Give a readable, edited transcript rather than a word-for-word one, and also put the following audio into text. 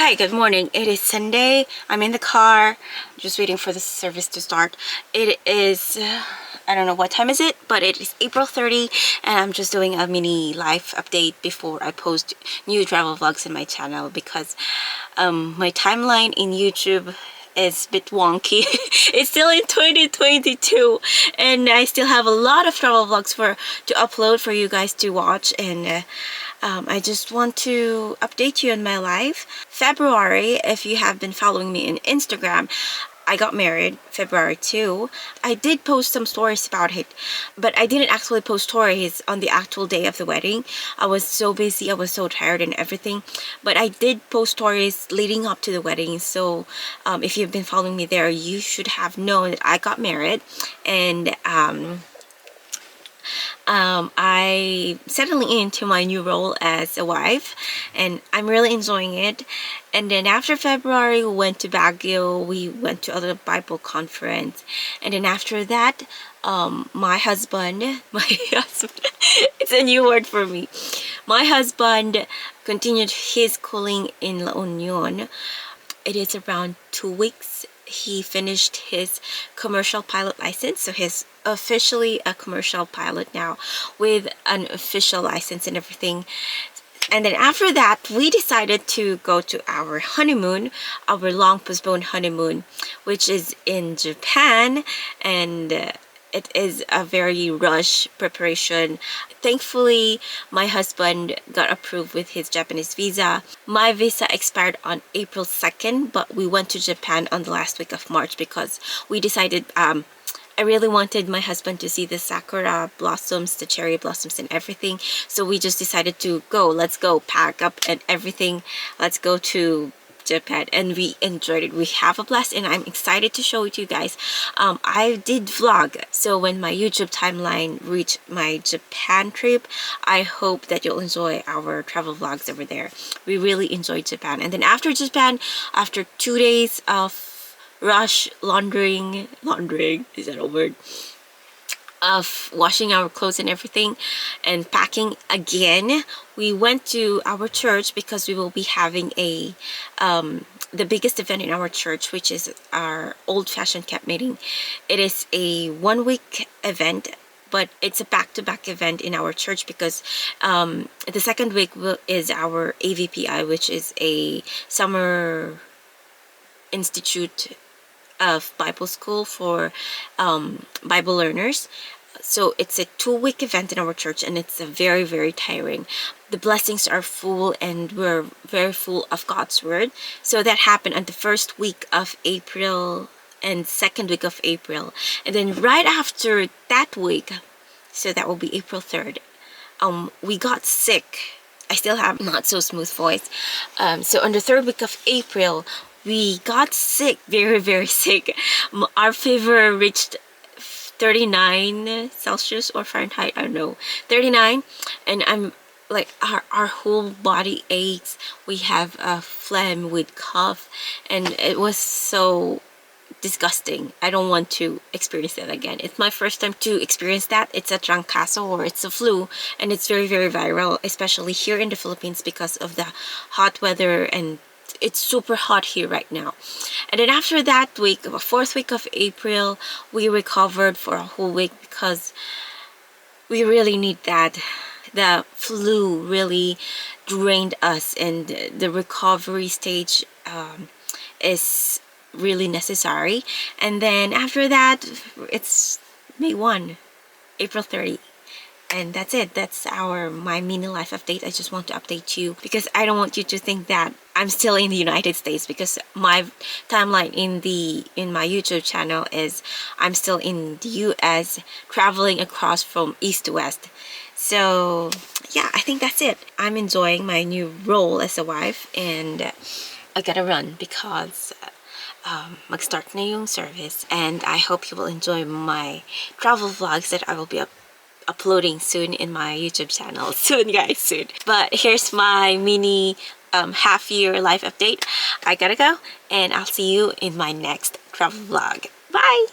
Hi, good morning. It is Sunday. I'm in the car, just waiting for the service to start. It is, I don't know what time is it, but it is April 30, and I'm just doing a mini life update before I post new travel vlogs in my channel because my timeline in YouTube is a bit wonky. It's still in 2022 and I still have a lot of travel vlogs to upload for you guys to watch, and I just want to update you on my life. February, if you have been following me on Instagram, I got married February 2. I did post some stories about it, but I didn't actually post stories on the actual day of the wedding. I was so busy, I was so tired and everything. But I did post stories leading up to the wedding. So if you've been following me there, you should have known that I got married. And I settling into my new role as a wife, and I'm really enjoying it. And then after February, we went to Baguio. We went to a Bible conference, and then after that, my husband, it's a new word for me. My husband continued his schooling in La Union. It is around 2 weeks. He finished his commercial pilot license, so he's officially a commercial pilot now with an official license and everything. And then after that, we decided to go to our honeymoon, our long postponed honeymoon, which is in Japan, and it is a very rush preparation. Thankfully, my husband got approved with his Japanese visa. My visa expired on April 2nd, but we went to Japan on the last week of March because we decided I really wanted my husband to see the sakura blossoms, the cherry blossoms and everything. So we just decided to go. Let's go, pack up and everything. Let's go to Japan, and we enjoyed it. We have a blast, and I'm excited to show it to you guys. I did vlog, so when my YouTube timeline reached my Japan trip, I hope that you'll enjoy our travel vlogs over there. We really enjoyed Japan. And then after Japan, after 2 days of rush laundering, is that a word? Of washing our clothes and everything and packing again, we went to our church because we will be having a the biggest event in our church, which is our old-fashioned camp meeting. It is a 1-week event, but it's a back-to-back event in our church because the second week is our AVPI, which is a summer institute of Bible school for Bible learners. So it's a 2-week event in our church, and it's a very tiring. The blessings are full, and we're very full of God's word. So that happened on the first week of April and second week of April, and then right after that week, so that will be April 3rd, we got sick. I still have not so smooth voice. So on the third week of April, we got sick, very sick. Our fever reached 39 Celsius or Fahrenheit, I don't know, 39, and I'm like, our whole body aches. We have a phlegm with cough, and it was so disgusting. I don't want to experience that again. It's my first time to experience that. It's a trangkaso, or it's a flu, and it's very viral, especially here in the Philippines because of the hot weather, and it's super hot here right now. And then after that week, the fourth week of April, we recovered for a whole week because we really need that. The flu really drained us, and the recovery stage is really necessary. And then after that, it's May 1, April 30. And that's it. That's my mini life update. I just want to update you because I don't want you to think that I'm still in the United States, because my timeline in my YouTube channel is I'm still in the US, traveling across from east to west. So yeah, I think that's it. I'm enjoying my new role as a wife, and I gotta run because mag-start na yung service, and I hope you will enjoy my travel vlogs that I will be uploading soon in my YouTube channel. Soon, guys, soon. But here's my mini half-year life update. I gotta go, and I'll see you in my next travel vlog. Bye!